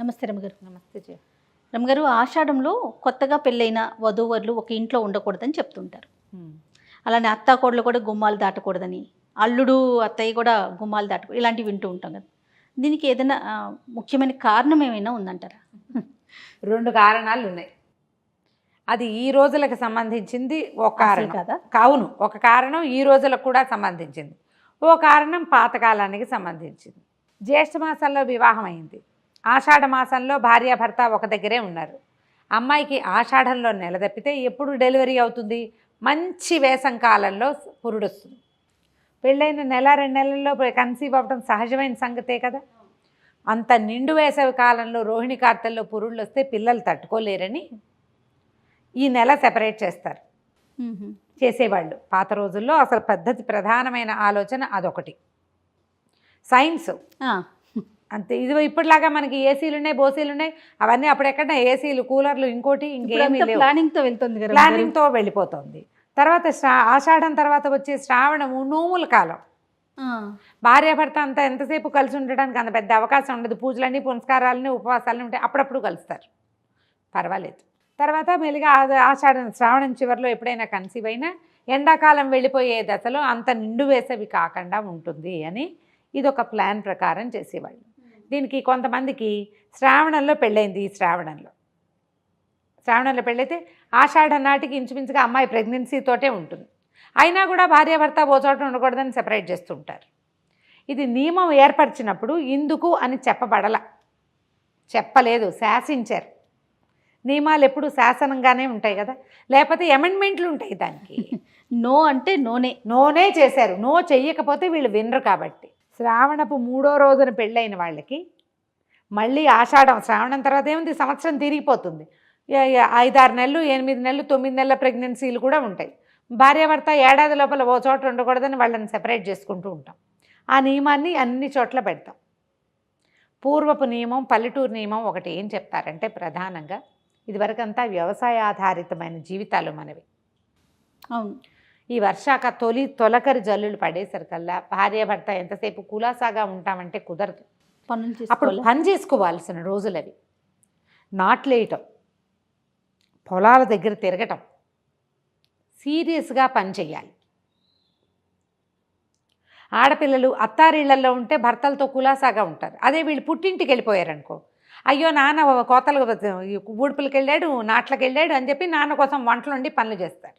నమస్తే రమగారు. నమస్తే జయ. రమగారు, ఆషాఢంలో కొత్తగా పెళ్ళైన వధూవరులు ఒక ఇంట్లో ఉండకూడదని చెప్తుంటారు. అలానే అత్తాకోడలు కూడా గుమ్మాలు దాటకూడదని, అల్లుడు అత్తయ్య కూడా గుమ్మాలు దాటకూడదు, ఇలాంటివి వింటూ ఉంటాం కదా. దీనికి ఏదైనా ముఖ్యమైన కారణం ఏమైనా ఉందంటారా? 2 కారణాలు ఉన్నాయి. అది ఈ రోజులకు సంబంధించింది ఒక కారణం కదా. కావును, ఒక కారణం ఈ రోజులకు కూడా సంబంధించింది, ఓ కారణం పాతకాలానికి సంబంధించింది. జ్యేష్ఠ మాసంలో వివాహం అయింది, ఆషాఢ మాసంలో భార్యాభర్త ఒక దగ్గరే ఉన్నారు. అమ్మాయికి ఆషాఢంలో నెల తప్పితే ఎప్పుడు డెలివరీ అవుతుంది? మంచి వేసం కాలంలో పురుడు వస్తుంది. పెళ్ళైన నెల 2 నెలల్లో కన్సీవ్ అవ్వడం సహజమైన సంగతే కదా. అంత నిండు వేసవి కాలంలో రోహిణి కార్తెల్లో పురుళ్ళు వస్తే పిల్లలు తట్టుకోలేరని ఈ నెల సెపరేట్ చేస్తారు, చేసేవాళ్ళు పాత రోజుల్లో. అసలు పద్ధతి, ప్రధానమైన ఆలోచన అదొకటి. సైన్స్ అంతే. ఇది ఇప్పటిలాగా మనకి ఏసీలు ఉన్నాయి, బోసీలు ఉన్నాయి, అవన్నీ అప్పుడెక్కడ ఏసీలు, కూలర్లు, ఇంకోటి ఇంకేమీ లేవు. ప్లానింగ్తో వెళ్తుంది, ప్లానింగ్తో వెళ్ళిపోతుంది. తర్వాత ఆషాఢం తర్వాత వచ్చే శ్రావణము నోముల కాలం. భార్యాభర్త అంతా ఎంతసేపు కలిసి ఉండడానికి అంత పెద్ద అవకాశం ఉండదు. పూజలన్నీ, పునస్కారాలని, ఉపవాసాలని ఉంటాయి, అప్పుడప్పుడు కలుస్తారు, పర్వాలేదు. తర్వాత మెల్లిగా ఆషాఢం, శ్రావణం చివరిలో ఎప్పుడైనా కన్సీవ్ అయినా ఎండాకాలం వెళ్ళిపోయే దశలో అంత నిండు వేసవి కాకుండా ఉంటుంది అని ఇదొక ప్లాన్ ప్రకారం చేసేవాళ్ళు. దీనికి కొంతమందికి శ్రావణంలో పెళ్ళైంది. ఈ శ్రావణంలో పెళ్ళైతే ఆషాఢం నాటికి ఇంచుమించుగా అమ్మాయి ప్రెగ్నెన్సీతోటే ఉంటుంది. అయినా కూడా భార్యాభర్త ఓ చోట ఉండకూడదని సెపరేట్ చేస్తుంటారు. ఇది నియమం ఏర్పరిచినప్పుడు ఇందుకు అని చెప్పలేదు, శాసించారు. నియమాలు ఎప్పుడు శాసనంగానే ఉంటాయి కదా, లేకపోతే అమెండ్మెంట్లు ఉంటాయి దానికి. నో అంటే నోనే చేశారు. నో చెయ్యకపోతే వీళ్ళు వినరు. కాబట్టి శ్రావణపు 3వ రోజున పెళ్ళైన వాళ్ళకి మళ్ళీ ఆషాఢం, శ్రావణం తర్వాత ఏముంది, సంవత్సరం తిరిగిపోతుంది. 5-6 నెలలు, 8 నెలలు, 9 నెలల ప్రెగ్నెన్సీలు కూడా ఉంటాయి. భార్యాభర్త ఏడాది లోపల ఓ చోట ఉండకూడదని వాళ్ళని సెపరేట్ చేసుకుంటూ ఉంటాం. ఆ నియమాన్ని అన్ని చోట్ల పెడతాం. పూర్వపు నియమం, పల్లెటూరు నియమం ఒకటి ఏం చెప్తారంటే, ప్రధానంగా ఇదివరకంతా వ్యవసాయ ఆధారితమైన జీవితాలు మనవి. అవును. ఈ తొలకరి జల్లులు పడేసరికల్లా భార్యాభర్త ఎంతసేపు కులాసాగా ఉంటామంటే కుదరదు. అప్పుడు పని చేసుకోవాల్సిన రోజులవి. నాట్లేయటం, పొలాల దగ్గర తిరగటం, సీరియస్గా పని చెయ్యాలి. ఆడపిల్లలు అత్తారిళ్లలో ఉంటే భర్తలతో కులాసాగా ఉంటారు. అదే వీళ్ళు పుట్టింటికి వెళ్ళిపోయారనుకో, అయ్యో నాన్న కోతలు ఊడుపులకు వెళ్ళాడు, నాట్లకు వెళ్ళాడు అని చెప్పి నాన్న కోసం వంటలు వండి పనులు చేస్తారు.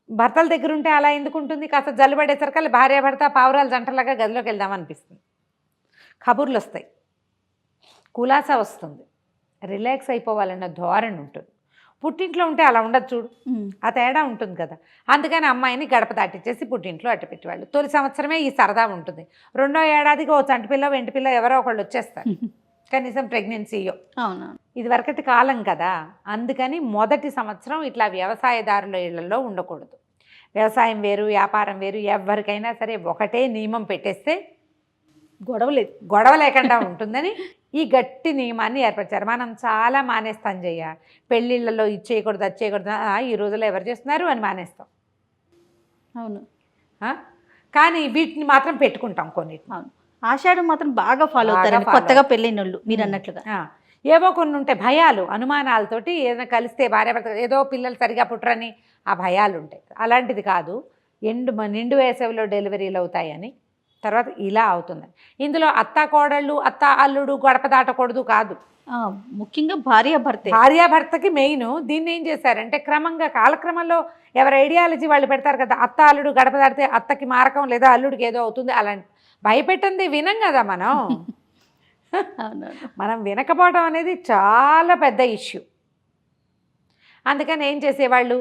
భర్తల దగ్గర ఉంటే అలా ఎందుకు ఉంటుంది? కాస్త జల్లుబడేసరికల్లా భార్యాభర్త పావురాలు జంటలాగా గదిలోకి వెళ్దామనిపిస్తుంది. కబుర్లు వస్తాయి, కులాసా వస్తుంది, రిలాక్స్ అయిపోవాలన్న ధోరణి ఉంటుంది. పుట్టింట్లో ఉంటే అలా ఉండదు చూడు, ఆ తేడా ఉంటుంది కదా. అందుకని అమ్మాయిని గడప దాటిచ్చేసి పుట్టింట్లో అట్టపెట్టేవాళ్ళు. తొలి సంవత్సరమే ఈ సరదా ఉంటుంది. 2వ ఏడాదికి ఓ చంటిపిల్ల, వెంటిపిల్ల ఎవరో ఒకళ్ళు వచ్చేస్తారు, కనీసం ప్రెగ్నెన్సీయో. అవునా, ఇది వరకటి కాలం కదా. అందుకని మొదటి సంవత్సరం ఇట్లా వ్యవసాయదారుల ఇళ్లలో ఉండకూడదు. వ్యవసాయం వేరు, వ్యాపారం వేరు. ఎవరికైనా సరే ఒకటే నియమం పెట్టేస్తే గొడవ లేకుండా ఉంటుందని ఈ గట్టి నియమాన్ని ఏర్పరిచారు. మనం చాలా మానేస్తాం జయ్య. పెళ్ళిళ్ళలో ఇచ్చేయకూడదు, అది చేయకూడదు, ఈ రోజుల్లో ఎవరు చేస్తున్నారు అని మానేస్తాం. అవును. కానీ వీటిని మాత్రం పెట్టుకుంటాం కొన్ని. అవును, ఆషాఢం మాత్రం బాగా ఫాలో అవుతారు కొత్తగా పెళ్ళైన వాళ్ళు, మీరు అన్నట్లుగా. ఏవో కొన్ని ఉంటాయి భయాలు, అనుమానాలతోటి. ఏదైనా కలిస్తే భార్యాభర్త ఏదో పిల్లలు సరిగా పుట్టరని ఆ భయాలు ఉంటాయి. అలాంటిది కాదు, నిండు వేసవిలో డెలివరీలు అవుతాయని, తర్వాత ఇలా అవుతుందని. ఇందులో అత్త కోడళ్ళు, అత్త అల్లుడు గడప దాటకూడదు కాదు, ముఖ్యంగా భార్యాభర్తకి మెయిన్. దీన్ని ఏం చేశారంటే క్రమంగా కాలక్రమంలో ఎవరి ఐడియాలజీ వాళ్ళు పెడతారు కదా. అత్త అల్లుడు గడప దాటితే అత్తకి మారకం లేదా అల్లుడికి ఏదో అవుతుంది, అలాంటి భయపెట్టింది వినం కదా మనం. మనం వినకపోవడం అనేది చాలా పెద్ద ఇష్యూ. అందుకని ఏం చేసేవాళ్ళు,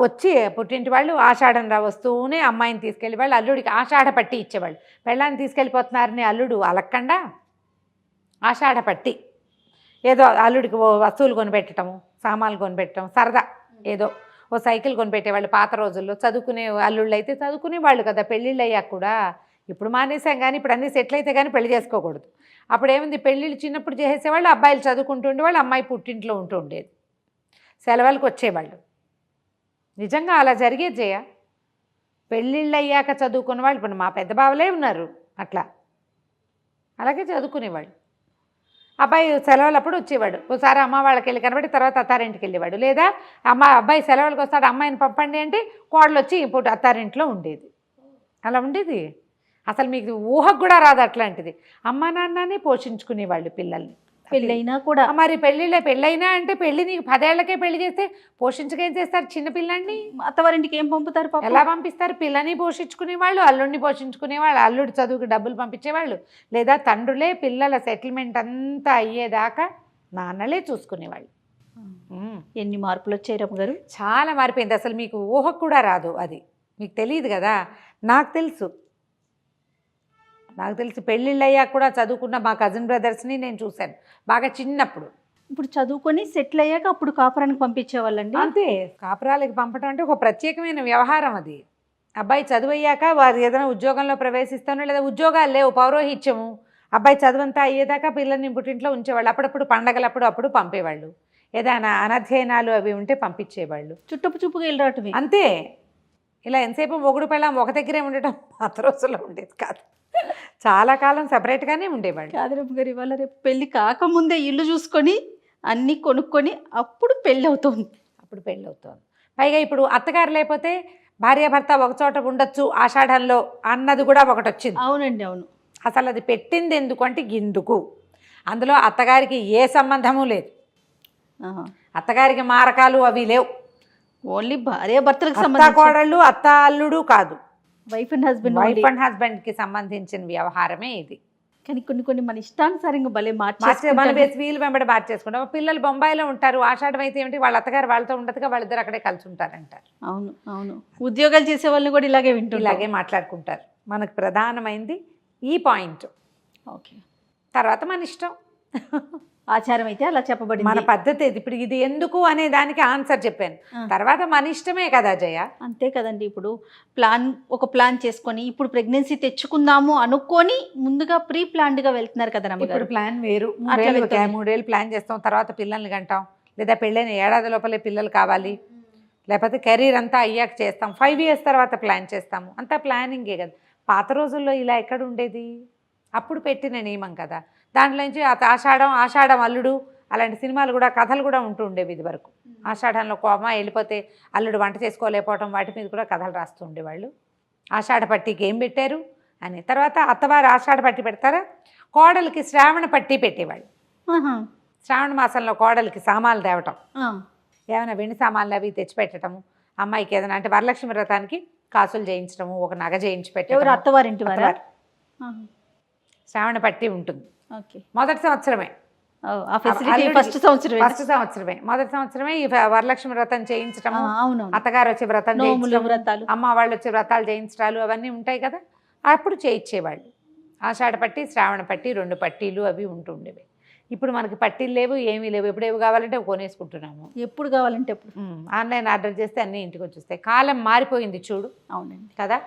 వచ్చి పుట్టింటి వాళ్ళు ఆషాఢం వస్తూనే అమ్మాయిని తీసుకెళ్ళి వాళ్ళు అల్లుడికి ఆషాఢ పట్టి ఇచ్చేవాళ్ళు. పెళ్ళాన్ని తీసుకెళ్ళిపోతున్నారని అల్లుడు అలక్కండా ఆషాఢ పట్టి ఏదో అల్లుడికి ఓ వస్తువులు కొనిపెట్టడము, సామాన్లు కొనిపెట్టడం, సరదా ఏదో ఓ సైకిల్ కొనిపెట్టేవాళ్ళు పాత రోజుల్లో. చదువుకునే అల్లుళ్ళు అయితే చదువుకునేవాళ్ళు కదా. పెళ్ళిళ్ళు అయ్యాక కూడా, ఇప్పుడు మానేసాం కానీ ఇప్పుడు అన్నీ సెటిల్ అయితే కానీ పెళ్లి చేసుకోకూడదు. అప్పుడేముంది, పెళ్ళిళ్ళు చిన్నప్పుడు చేసేవాళ్ళు, అబ్బాయిలు చదువుకుంటూ ఉండేవాళ్ళు, అమ్మాయి పుట్టింట్లో ఉంటూ ఉండేది, సెలవులకు వచ్చేవాళ్ళు. నిజంగా అలా జరిగేది జయ. పెళ్ళిళ్ళు అయ్యాక చదువుకునే వాళ్ళు, ఇప్పుడు మా పెద్ద బావలే ఉన్నారు అట్లా, అలాగే చదువుకునేవాళ్ళు. అబ్బాయి సెలవులప్పుడు వచ్చేవాడు. ఒకసారి అమ్మ వాళ్ళకి వెళ్ళి కనబడి తర్వాత అత్తారింటికి వెళ్ళేవాడు. లేదా అబ్బాయి సెలవులకు వస్తాడు, అమ్మాయిని పంపండి అంటే కోడలు వచ్చి ఇప్పుడు అత్తారింట్లో ఉండేది. అలా ఉండేది. అసలు మీకు ఊహకు కూడా రాదు అట్లాంటిది. అమ్మ నాన్ననే పోషించుకునేవాళ్ళు పిల్లల్ని. పెళ్ళైనా కూడా మరి పెళ్ళైనా అంటే పెళ్ళి నీకు 10 ఏళ్లకే పెళ్లి చేస్తే పోషించకేం చేస్తారు చిన్నపిల్లాన్ని? అత్తవారింటికి ఏం పంపుతారు పాపం? ఎలా పంపిస్తారు? పిల్లని పోషించుకునేవాళ్ళు, అల్లుడిని పోషించుకునేవాళ్ళు, అల్లుడి చదువుకి డబ్బులు పంపించేవాళ్ళు, లేదా తండ్రులే పిల్లల సెటిల్మెంట్ అంతా అయ్యేదాకా నాన్నలే చూసుకునేవాళ్ళు. ఎన్ని మార్పులు వచ్చాయి రమ్మగారు? చాలా మారిపోయింది. అసలు మీకు ఊహకు కూడా రాదు. అది మీకు తెలియదు కదా. నాకు తెలుసు పెళ్ళిళ్ళు అయ్యాక కూడా చదువుకున్న మా కజిన్ బ్రదర్స్ని నేను చూశాను బాగా చిన్నప్పుడు. ఇప్పుడు చదువుకొని సెటిల్ అయ్యాక అప్పుడు కాపురానికి పంపించేవాళ్ళండి. అంతే. కాపురాలకి పంపడం అంటే ఒక ప్రత్యేకమైన వ్యవహారం అది. అబ్బాయి చదువు అయ్యాక వారు ఏదైనా ఉద్యోగంలో ప్రవేశిస్తాను, లేదా ఉద్యోగాలు లేవు, పౌరోహిత్యము, అబ్బాయి చదువంతా అయ్యేదాకా పిల్లల్ని పుట్టింట్లో ఉంచేవాళ్ళు. అప్పుడప్పుడు పండగలప్పుడు అప్పుడు పంపేవాళ్ళు. ఏదైనా అనధ్యయనాలు అవి ఉంటే పంపించేవాళ్ళు. చుట్టపు చూపుగా వెళ్ళి రావటమే అంతే. ఇలా ఎంతసేపు మొగుడు పెళ్ళాం ఒక దగ్గరే ఉండటం పాత రోజుల్లో ఉండేది కాదు. చాలా కాలం సెపరేట్గానే ఉండేవాళ్ళు. కాదరమ్మ గారు, ఇవాళ రేపు పెళ్ళి కాకముందే ఇల్లు చూసుకొని అన్నీ కొనుక్కొని అప్పుడు పెళ్ళి అవుతుంది. పైగా ఇప్పుడు అత్తగారు లేకపోతే భార్యాభర్త ఒక చోట ఉండొచ్చు ఆషాఢంలో అన్నది కూడా ఒకటి వచ్చింది. అవునండి, అవును. అసలు అది పెట్టింది ఎందుకంటే ఇందుకు. అందులో అత్తగారికి ఏ సంబంధము లేదు. అత్తగారికి మారకాలు అవి లేవు. ఓన్లీ భార్యాభర్తలకు అత్త కోడళ్ళు, అత్త అల్లుడు కాదు, వైఫ్ అండ్ హస్బెండ్కి సంబంధించిన వ్యవహారమే ఇది. కానీ కొన్ని మన ఇష్టానుసారంగా భలే మన వీలు వెంబడి మార్చేసుకుంటాం. పిల్లలు బొంబాయిలో ఉంటారు, ఆషాఢం అయితే ఏమిటి వాళ్ళ అత్తగారు వాళ్ళతో ఉండదుగా, వాళ్ళిద్దరు అక్కడే కలిసి ఉంటారంటారు. అవును, అవును. ఉద్యోగాలు చేసే వాళ్ళని కూడా ఇలాగే మాట్లాడుకుంటారు. మనకు ప్రధానమైంది ఈ పాయింట్. ఓకే. తర్వాత మన ఇష్టం. ఆచారం అయితే అలా చెప్పబడింది, మన పద్ధతి. ఇప్పుడు ఇది ఎందుకు అనే దానికి ఆన్సర్ చెప్పాను. తర్వాత మన ఇష్టమే కదా జయ. అంతే కదండి. ఇప్పుడు ఒక ప్లాన్ చేసుకొని ఇప్పుడు ప్రెగ్నెన్సీ తెచ్చుకుందాము అనుకొని ముందుగా ప్రీ ప్లాన్డ్గా వెళ్తున్నారు కదా. ఇప్పుడు ప్లాన్ వేరు. 3 ఏళ్ళు ప్లాన్ చేస్తాం, తర్వాత పిల్లల్ని కంటాం, లేదా పెళ్ళైన ఏడాది లోపలే పిల్లలు కావాలి, లేకపోతే కెరీర్ అంతా అయ్యాక చేస్తాం, 5 years తర్వాత ప్లాన్ చేస్తాము. అంతా ప్లానింగే కదా. పాత రోజుల్లో ఇలా ఎక్కడ ఉండేది? అప్పుడు పెట్టిన నియమం కదా. దాంట్లో నుంచి ఆషాఢం అల్లుడు అలాంటి సినిమాలు కూడా, కథలు కూడా ఉంటూ ఉండేవి ఇది వరకు. ఆషాఢంలో కోమ వెళ్ళిపోతే అల్లుడు వంట చేసుకోలేకపోవటం, వాటి మీద కూడా కథలు రాస్తూ ఉండేవాళ్ళు. ఆషాఢ పట్టికి ఏం పెట్టారు అని. తర్వాత అత్తవారు ఆషాఢ పట్టి పెడతారా, కోడలికి శ్రావణ పట్టి పెట్టేవాళ్ళు. శ్రావణ మాసంలో కోడలికి సామాన్లు తేవటం, ఏమైనా వెండి సామాన్లు అవి తెచ్చిపెట్టడము, అమ్మాయికి ఏదైనా అంటే వరలక్ష్మి వ్రతానికి కాసులు చేయించడము, ఒక నగ చేయించి పెట్టడం. అత్తవారింటి వారు శ్రావణ పట్టి ఉంటుంది. మొదటి సంవత్సరమే, ఫస్ట్ సంవత్సరమే, మొదటి సంవత్సరమే ఈ వరలక్ష్మి వ్రతం చేయించడము, అత్తగారు వచ్చి వ్రతం చేయించడం, అమ్మ వాళ్ళు వచ్చి వ్రతాలు చేయించడాలు అవన్నీ ఉంటాయి కదా. అప్పుడు చేయించేవాళ్ళు. ఆషాఢ పట్టి, శ్రావణ పట్టి, 2 పట్టీలు అవి ఉంటుండేవి. ఇప్పుడు మనకి పట్టీలు లేవు, ఏమీ లేవు. ఎప్పుడు ఏవి కావాలంటే కొనేసుకుంటున్నాము. ఎప్పుడు కావాలంటే అప్పుడు ఆన్లైన్ ఆర్డర్ చేస్తే అన్నీ ఇంటికి వచ్చేస్తాయి. కాలం మారిపోయింది చూడు. అవునండి కదా.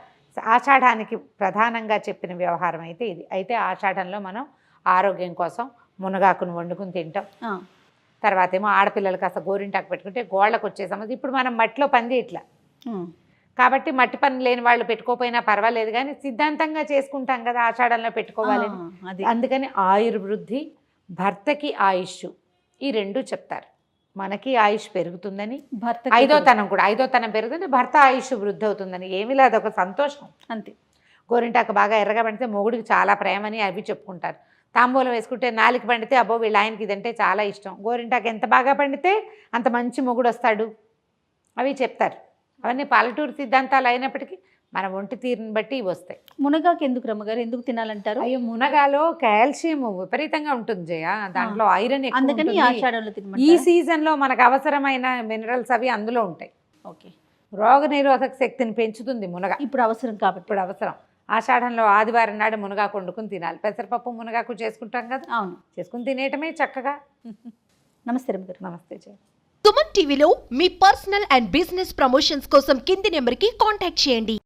ఆషాఢానికి ప్రధానంగా చెప్పిన వ్యవహారం అయితే ఇది. అయితే ఆషాఢంలో మనం ఆరోగ్యం కోసం మునగాకును వండుకుని తింటాం. తర్వాత ఏమో ఆడపిల్లలు కాస్త గోరింటాకు పెట్టుకుంటే గోళ్ళకు వచ్చే సమస్య. ఇప్పుడు మనం మట్టిలో పని ఇట్లా కాబట్టి మట్టి పని లేని వాళ్ళు పెట్టుకోపోయినా పర్వాలేదు, కానీ సిద్ధాంతంగా చేసుకుంటాం కదా ఆషాఢంలో పెట్టుకోవాలని. అందుకని ఆయుర్వృద్ధి, భర్తకి ఆయుష్, ఈ 2 చెప్తారు. మనకి ఆయుష్ పెరుగుతుందని, ఐదో తనం పెరుగుతుంది, భర్త ఆయుష్ వృద్ధి అవుతుందని. ఏమీ లేదు, ఒక సంతోషం అంతే. గోరింటాకు బాగా ఎర్రగా పండితే మొగుడికి చాలా ప్రేమని అవి చెప్పుకుంటారు. తాంబూలం వేసుకుంటే 4 పండితే అబ్బో వీళ్ళ ఆయనకి ఇదంటే చాలా ఇష్టం. గోరింటాకు ఎంత బాగా పండితే అంత మంచి మొగుడు వస్తాడు అవి చెప్తారు. అవన్నీ పల్లెటూరు సిద్ధాంతాలు అయినప్పటికీ మన ఒంటి తీరుని బట్టి ఇవి వస్తాయి. మునగాకు ఎందుకు రమ్మగారు, ఎందుకు తినాలంటారు? అయ్యో, మునగాలో కాల్షియం విపరీతంగా ఉంటుంది జయ, దాంట్లో ఐరన్ ఎక్కువ. ఈ సీజన్లో మనకు అవసరమైన మినరల్స్ అవి అందులో ఉంటాయి. ఓకే. రోగ నిరోధక శక్తిని పెంచుతుంది మునగ. ఇప్పుడు అవసరం కాబట్టి. ఇప్పుడు అవసరం. ఆషాఢంలో ఆదివారం నాడు మునగాకు వండుకుని తినాలి. పెసరపప్పు మునగాకు చేసుకుంటాం కదా. అవును, చేసుకుని తినేయటమే చక్కగా. నమస్తే రమ్మగారు. నమస్తే జయ. సుమన్ టీవీలో మీ పర్సనల్ అండ్ బిజినెస్ ప్రమోషన్స్ కోసం కింది నెంబర్కి కాంటాక్ట్ చేయండి.